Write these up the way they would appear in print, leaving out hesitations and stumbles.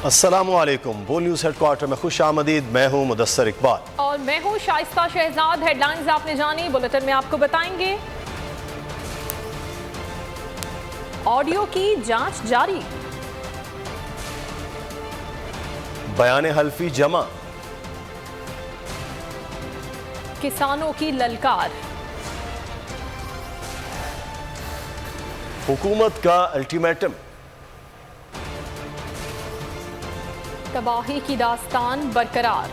अस्सलामु अलैकुम। वो न्यूज़ हेड क्वार्टर में खुश आमदीद। मैं हूँ मुदस्सर इकबाल और मैं हूँ शाइस्ता शहजाद। हेडलाइंस आपने जानी, बुलेटिन में आपको बताएंगे। ऑडियो की जांच जारी, बयान हल्फी जमा, किसानों की ललकार, हुकूमत का अल्टीमेटम, तबाही की दास्तान बरकरार,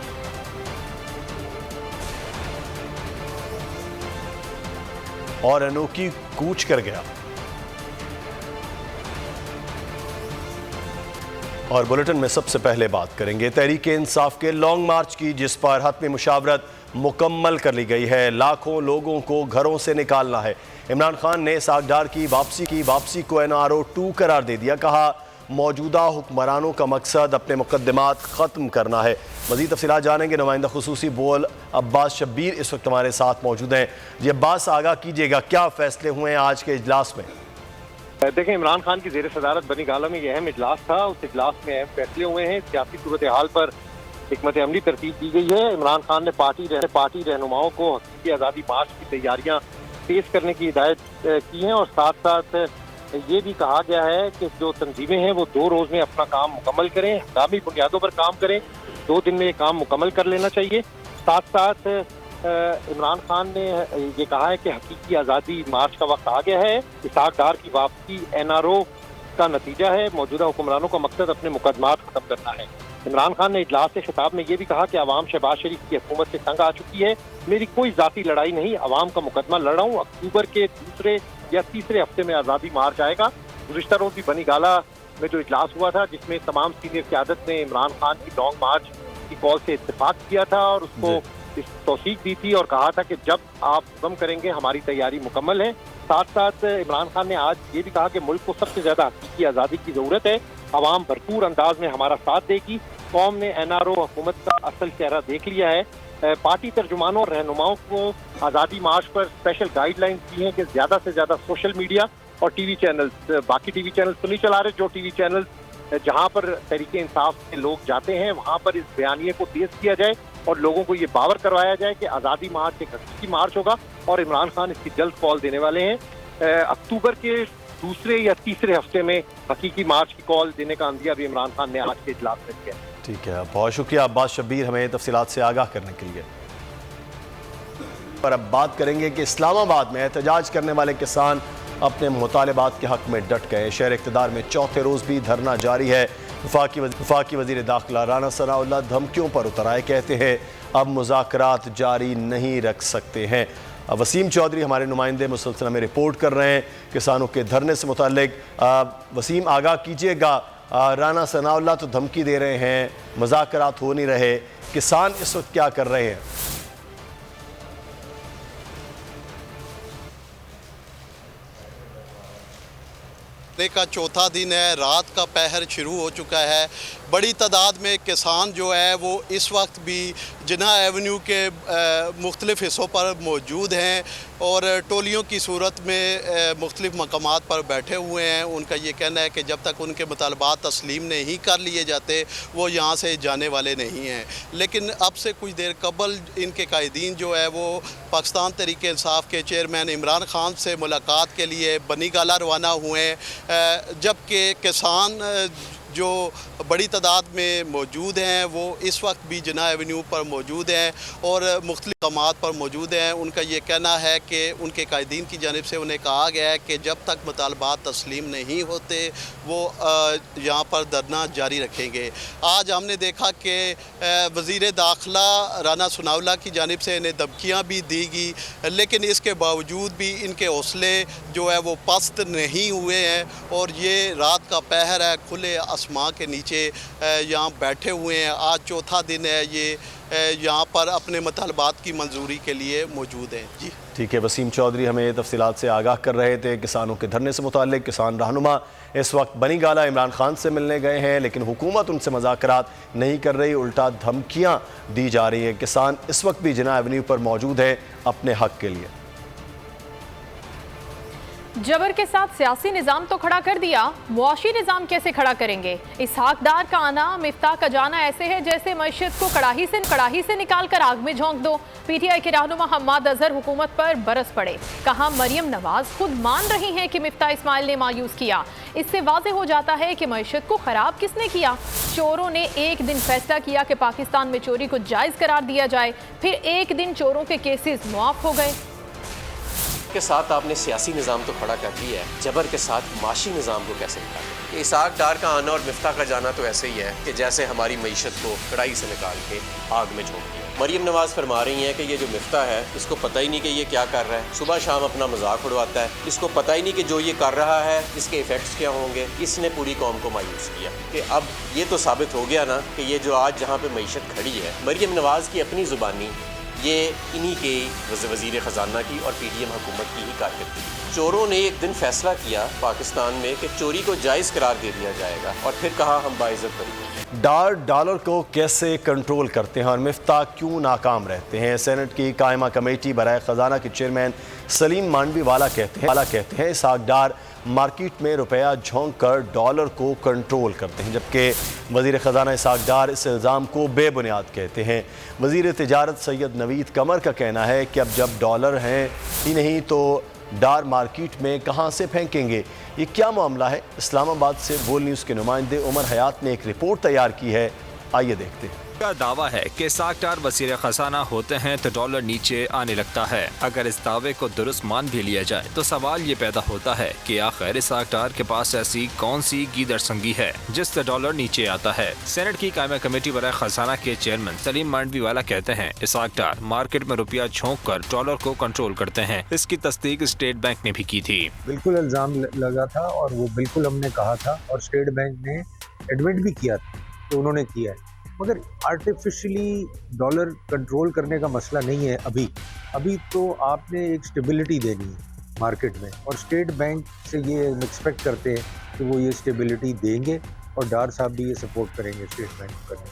और अनोखी कूच कर गया। और बुलेटिन में सबसे पहले बात करेंगे तहरीक-ए-इंसाफ के लॉन्ग मार्च की, जिस पर हतमी मुशावरत मुकम्मल कर ली गई है। लाखों लोगों को घरों से निकालना है। इमरान खान ने सागदार की वापसी को NRO 2 करार दे दिया। कहा मौजूदा हुक्मरानों का मकसद अपने मुकद्दमात ख़त्म करना है। मज़ीद तफ़सीलात जानेंगे। नुमाइंदा खुसूसी बोल अब्बास शब्बीर इस वक्त हमारे साथ मौजूद हैं। जी अब्बास, आगाह कीजिएगा, क्या फ़ैसले हुए हैं आज के इजलास में? देखें, इमरान खान की ज़ेर सदारत बनी गाला में यह अहम इजलास था। उस इजलास में अहम फैसले हुए हैं। सियासी सूरत हाल पर हिकमत अमली तरतीब दी गई है। इमरान खान ने पार्टी रहनुमाओं को हकीकी आज़ादी मार्च की तैयारियां तेज करने की हिदायत की है और साथ साथ ये भी कहा गया है कि जो तंजीमें हैं वो 2 रोज़ में अपना काम मुकम्मल करें, हंगामी बुनियादों पर काम करें। 2 दिन में ये काम मुकम्मल कर लेना चाहिए। साथ साथ इमरान खान ने ये कहा है कि हकीकी आज़ादी मार्च का वक्त आ गया है। इसहाक डार की वापसी NRO का नतीजा है। मौजूदा हुक्मरानों का मकसद अपने मुकदमात खत्म करना है। इमरान खान ने इजलास से खिताब में ये भी कहा कि अवाम शहबाज शरीफ की हुकूमत से तंग आ चुकी है। मेरी कोई ज़ाती लड़ाई नहीं, अवाम का मुकदमा लड़ रहा हूँ। अक्टूबर के 2 या 3 हफ्ते में आज़ादी मार्च आएगा। गुज़िश्ता रोज़ भी बनी गाला में जो इजलास हुआ था, जिसमें तमाम सीनियर क़यादत ने इमरान खान की लॉन्ग मार्च की कॉल से इत्तेफाक किया था और उसको इस तौसीक दी थी और कहा था कि जब आप हुक्म करेंगे हमारी तैयारी मुकम्मल है। साथ साथ इमरान खान ने आज ये भी कहा कि मुल्क को सबसे ज़्यादा हकीकी आज़ादी की ज़रूरत है। अवाम भरपूर अंदाज में हमारा साथ देगी। कौम ने NRO हुकूमत का असल चेहरा देख लिया है। पार्टी तर्जुमानों और रहनुमाओं को आज़ादी मार्च पर स्पेशल गाइडलाइन दी हैं कि ज़्यादा से ज़्यादा सोशल मीडिया और TV चैनल्स, बाकी TV चैनल्स तो नहीं चला रहे, जो TV चैनल्स जहाँ पर तहरीक-ए-इंसाफ के लोग जाते हैं वहाँ पर इस बयानिए को तेज़ किया जाए और लोगों को ये बावर करवाया जाए कि आज़ादी मार्च एक हकीकी मार्च होगा और इमरान खान इसकी जल्द कॉल देने वाले हैं। अक्टूबर के 2 या 3 हफ्ते में हकीकी मार्च की कॉल देने का अंदिया भी इमरान खान ने आज के इजलास में किया। ठीक है, बहुत शुक्रिया अब्बास शब्बीर हमें तफसीलात से आगाह करने के लिए। पर अब बात करेंगे कि इस्लामाबाद में एहतजाज करने वाले किसान अपने मुतालबात के हक में डट गए। शहर इक़्तिदार में 4थे रोज़ भी धरना जारी है। वफाकी वज़ीर दाखिला राना सनाउल्लाह धमकियों पर उतर आए। कहते हैं अब मुज़ाकरात जारी नहीं रख सकते हैं। वसीम चौधरी हमारे नुमाइंदे मुसलसल में रिपोर्ट कर रहे हैं किसानों के धरने से मुताल्लिक। वसीम, आगाह कीजिएगा, राना सनाउल्लाह तो धमकी दे रहे हैं, मुज़ाकरात हो नहीं रहे, किसान इस वक्त क्या कर रहे हैं? का 4था दिन है, रात का पहर शुरू हो चुका है। बड़ी तादाद में किसान जो है वो इस वक्त भी जिन्ना एवेन्यू के मुख्तलिफ़ हिस्सों पर मौजूद हैं और टोलियों की सूरत में मुख्तलिफ़ मकामात पर बैठे हुए हैं। उनका ये कहना है कि जब तक उनके मुतालबात तस्लीम नहीं कर लिए जाते वो यहाँ से जाने वाले नहीं हैं। लेकिन अब से कुछ देर कबल इनके कायदीन जो है वो पाकिस्तान तहरीक-ए-इंसाफ के चेयरमैन इमरान खान से मुलाकात के लिए बनी गाला रवाना हुए, जबकि किसान जो बड़ी तादाद में मौजूद हैं वो इस वक्त भी जिन्ना एवेन्यू पर मौजूद हैं और मुख्तलिफ़ मकामात पर मौजूद हैं। उनका ये कहना है कि उनके कायदीन की जानिब से उन्हें कहा गया है कि जब तक मुतालबात तस्लीम नहीं होते वो यहाँ पर धरना जारी रखेंगे। आज हमने देखा कि वज़ीर दाखिला राना सनाउल्लाह की जानिब से इन्हें धमकियाँ भी दी गई, लेकिन इसके बावजूद भी इनके हौसले जो है वो पस्त नहीं हुए हैं और ये रात का पहर है, खुले आसमां के नीचे यहाँ बैठे हुए हैं। आज 4था दिन है, ये यहाँ पर अपने मुतालबात की मंजूरी के लिए मौजूद हैं। जी ठीक है, वसीम चौधरी हमें तफसीलात से आगाह कर रहे थे किसानों के धरने से मुताल्लिक। किसान रहनुमा इस वक्त बनी गाला इमरान खान से मिलने गए हैं, लेकिन हुकूमत उनसे मुज़ाकरात नहीं कर रही, उल्टा धमकियाँ दी जा रही हैं। किसान इस वक्त भी जिन्ना एवेन्यू पर मौजूद है अपने हक के लिए। जबर के साथ सियासी निज़ाम तो खड़ा कर दिया, मुआशी निज़ाम कैसे खड़ा करेंगे? इसहाक डार का आना, मिफ्ताह का जाना ऐसे है जैसे मईशत को कड़ाही से निकाल कर आग में झोंक दो। पीटीआई के रहनुमा हम्माद अजहर हुकूमत पर बरस पड़े। कहा मरियम नवाज खुद मान रही हैं कि मिफ्ताह इस्माइल ने मायूस किया। इससे वाज़ेह हो जाता है कि मईशत को खराब किसने किया। चोरों ने एक दिन फैसला किया कि पाकिस्तान में चोरी को जायज़ करार दिया जाए, फिर एक दिन चोरों के केसेस मुआफ हो गए। के साथ आपने सियासी निज़ाम तो खड़ा कर दिया है, जबर के साथ माशी निज़ाम को कैसे खड़ा करें? इसहाक डार का आना और मिफ्ताह का जाना तो ऐसे ही है कि जैसे हमारी मईशत को कड़ाई से निकाल के आग में झोंक दिया। मरियम नवाज फरमा रही हैं कि ये जो मिफ्ताह है इसको पता ही नहीं कि ये क्या कर रहा है, सुबह शाम अपना मजाक उड़वाता है, इसको पता ही नहीं कि जो ये कर रहा है इसके इफेक्ट्स क्या होंगे। इसने पूरी कौम को मायूस किया कि अब ये तो साबित हो गया ना कि ये जो आज जहाँ पे मईशत खड़ी है, मरियम नवाज की अपनी ज़ुबानी ये इन्हीं के वज़ीर ख़जाना की और पीडीएम हुकूमत की ही कारकर्दगी। चोरों ने एक दिन फैसला किया पाकिस्तान में कि चोरी को जायज़ करार दे दिया जाएगा और फिर कहा हम बाइज़्ज़त बरी। डॉलर को कैसे कंट्रोल करते हैं और मिफ्ताह क्यों नाकाम रहते हैं? सेनेट की कायमा कमेटी बराए ख़जाना के चेयरमैन सलीम मांडवी वाला कहते हैं इसहाक डार मार्केट में रुपया झोंक कर डॉलर को कंट्रोल करते हैं, जबकि वज़ीर ख़जाना इसहाक डार इस इल्ज़ाम को बेबुनियाद कहते हैं। वज़ीर तिजारत सैयद नवीद कमर का कहना है कि अब जब डॉलर हैं ही नहीं तो डार मार्केट में कहाँ से फेंकेंगे? ये क्या मामला है? इस्लामाबाद से बोल न्यूज़ के नुमाइंदे उमर हयात ने एक रिपोर्ट तैयार की है, आइए देखते हैं। का दावा है कि इसहाक डार वज़ीर ख़जाना होते हैं तो डॉलर नीचे आने लगता है। अगर इस दावे को दुरुस्त मान भी लिया जाए तो सवाल ये पैदा होता है कि आखिर इसहाक डार के पास ऐसी कौन सी गीदड़ संगी है जिससे डॉलर नीचे आता है। सेनेट की कायमा कमेटी बराए ख़जाना के चेयरमैन सलीम मांडवी वाला कहते हैं इसहाक डार मार्केट में रुपया झोंक कर डॉलर को कंट्रोल करते हैं। इसकी तस्दीक स्टेट बैंक ने भी की थी। बिल्कुल इल्ज़ाम लगा था और वो बिल्कुल हमने कहा था और स्टेट बैंक ने एडमिट भी किया था तो उन्होंने किया है, मगर आर्टिफिशियली डॉलर कंट्रोल करने का मसला नहीं है। अभी तो आपने एक स्टेबिलिटी देनी है मार्केट में और स्टेट बैंक से ये एक्सपेक्ट करते हैं कि वो ये स्टेबिलिटी देंगे और डार साहब भी ये सपोर्ट करेंगे स्टेट बैंक करने।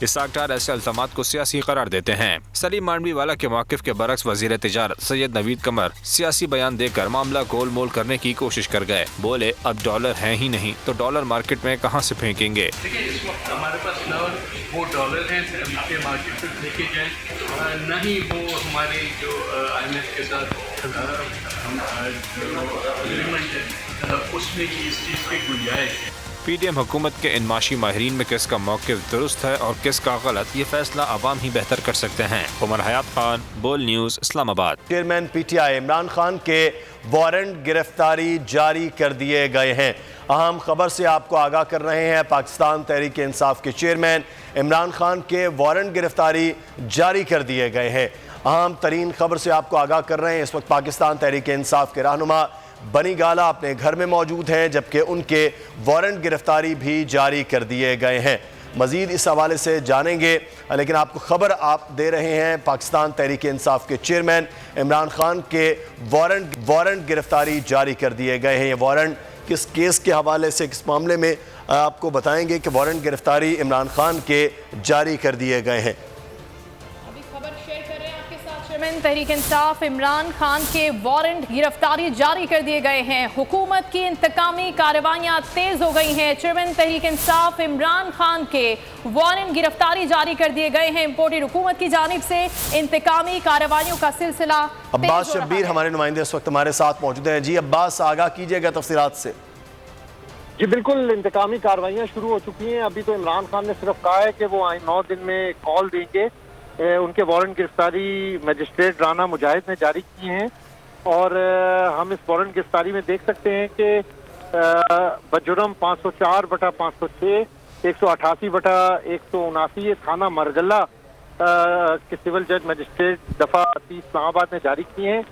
इसहाक डार ऐसे इल्ज़ामात को सियासी करार देते हैं। सलीम मांडवी वाला के मौक़िफ़ के बरक्स वज़ीर तिजारत सैयद नवीद कमर सियासी बयान देकर मामला गोल मोल करने की कोशिश कर गए। बोले अब डॉलर है ही नहीं तो डॉलर मार्केट में कहां से फेंकेंगे? देखिए इस वक्त हमारे पास न वो डॉलर हैं जिसके मार्केट में लेके जाए, न ही वो हमारे जो IMF के साथ एग्रीमेंट है उसमें की इस चीज़ की गुंजाइश है। पीडीएम हुकूमत के इन माशी माहिरीन में किसका मौक़िफ़ दुरुस्त है और किसका गलत, ये फैसला आवाम ही बेहतर कर सकते हैं। उमर हयात खान, बोल news, Islamabad. Chairman PTI Imran Khan के वारंट गिरफ्तारी जारी कर दिए गए हैं। अहम खबर से आपको आगाह कर रहे हैं, पाकिस्तान तहरीक इंसाफ के चेयरमैन इमरान खान के वारंट गिरफ्तारी जारी कर दिए गए हैं। अहम तरीन खबर से आपको आगाह कर रहे हैं, इस वक्त पाकिस्तान तहरीक इंसाफ के रहनुमा बनी गाला अपने घर में मौजूद हैं, जबकि उनके वारंट गिरफ्तारी भी जारी कर दिए गए हैं। मज़ीद इस हवाले से जानेंगे, लेकिन आपको खबर आप दे रहे हैं पाकिस्तान तहरीक इंसाफ के चेयरमैन इमरान खान के वारंट गिरफ्तारी जारी कर दिए गए हैं। ये वारंट किस केस के हवाले से, किस मामले में, आपको बताएंगे कि वारंट गिरफ्तारी इमरान खान के जारी कर दिए गए हैं। चेयरमैन तहरीक इंसाफ इमरान खान के वारंट गिरफ्तारी जारी कर दिए गए हैं। हुकूमत की इंतकामी कार्रवाइयां तेज हो गई हैं। चेयरमैन तहरीक इंसाफ इमरान खान के वारंट गिरफ्तारी जारी कर दिए गए हैं। इम्पोर्टेड हुकूमत की जानिब से इंतकामी कार्रवाइयों का सिलसिला। अब्बास शब्बीर हमारे नुमाइंदे इस वक्त हमारे साथ मौजूद हैं। जी अब्बास, आगाह कीजिएगा तफसीलात से। जी बिल्कुल, इंतकामी कार्रवाइयाँ शुरू हो चुकी हैं। अभी तो इमरान खान ने सिर्फ कहा है कि वो 9 दिन में कॉल देंगे। उनके वारंट गिरफ्तारी मजिस्ट्रेट राना मुजाहिद ने जारी किए हैं और हम इस वारंट गिरफ्तारी में देख सकते हैं कि बजुर्म 504/506, 188/179 ये थाना मरगला के सिविल जज मजिस्ट्रेट दफा 30 इस्लामाबाद ने जारी किए हैं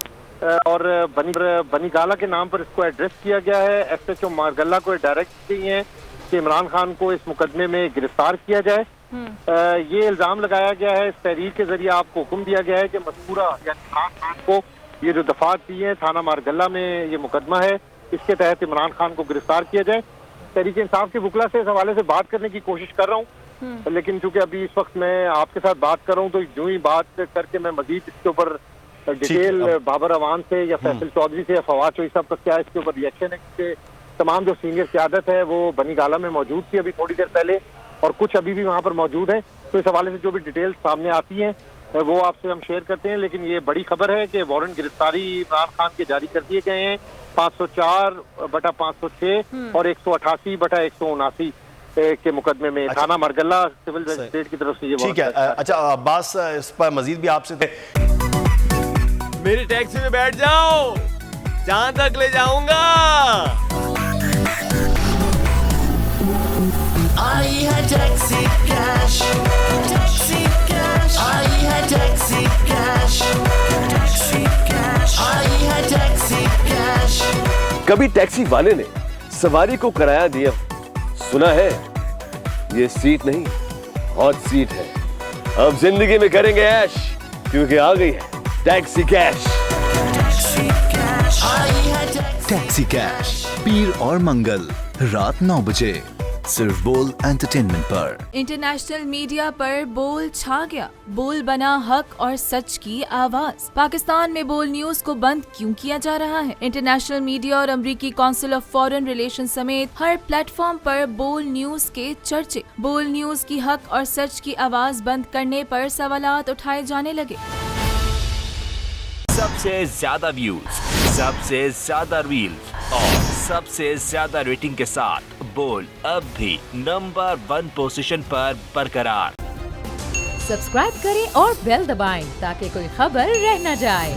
और बनी गाला के नाम पर इसको एड्रेस किया गया है। SHO मरगला को डायरेक्ट की है कि इमरान खान को इस मुकदमे में गिरफ्तार किया जाए। ये इल्ज़ाम लगाया गया है, इस तहरीर के जरिए आपको हुक्म दिया गया है कि मज़कूरा यानी इमरान खान को ये जो दफात दी है थाना मारगल्ला में ये मुकदमा है, इसके तहत इमरान खान को गिरफ्तार किया जाए। तहरीक इंसाफ के वकला से इस हवाले से बात करने की कोशिश कर रहा हूँ, लेकिन चूंकि अभी इस वक्त मैं आपके साथ बात कर रहा हूँ तो यूं ही बात करके मैं मजीद इसके ऊपर डिटेल बाबर अवान से या फैसल चौधरी से या फवाद चौधरी साहब का क्या इसके ऊपर रिएक्शन है, क्योंकि तमाम जो सीनियर क़यादत है वो बनी गाला में मौजूद थी अभी थोड़ी देर पहले, और कुछ अभी भी वहाँ पर मौजूद है। तो इस हवाले से जो भी डिटेल्स सामने आती हैं वो आपसे हम शेयर करते हैं। लेकिन ये बड़ी खबर है कि वारंट गिरफ्तारी इमरान खान के जारी कर दिए गए हैं 504/506 और 188/179 के मुकदमे में। थाना मरगल्ला सिविल मजिस्ट्रेट की तरफ से ये ठीक है। अच्छा अब्बास, इस पर मजीद भी आपसे मेरी टैक्सी में बैठ जाओ, जहां तक ले जाऊंगा। आई है टैक्सी कैश, टैक्सी कैश, आई है टैक्सी कैश, टैक्सी कैश, आई है टैक्सी कैश। कभी टैक्सी वाले ने सवारी को किराया दिया, सुना है? ये सीट नहीं, हॉट सीट है। अब जिंदगी में करेंगे ऐश, क्योंकि आ गई है टैक्सी कैश। टैक्सी कैश पीर और मंगल रात 9 बजे सिर्फ बोल एंटरटेनमेंट पर। इंटरनेशनल मीडिया पर बोल छा गया, बोल बना हक और सच की आवाज। पाकिस्तान में बोल न्यूज को बंद क्यों किया जा रहा है? इंटरनेशनल मीडिया और अमेरिकी काउंसिल ऑफ फॉरेन रिलेशन समेत हर प्लेटफॉर्म पर बोल न्यूज के चर्चे। बोल न्यूज की हक और सच की आवाज बंद करने पर सवालात उठाए जाने लगे। सबसे ज्यादा व्यूज, सबसे ज्यादा रील्स और सबसे ज्यादा रेटिंग के साथ बोल अब भी नंबर 1 पोजीशन पर बरकरार। सब्सक्राइब करें और बेल दबाएं ताकि कोई खबर रह न जाए।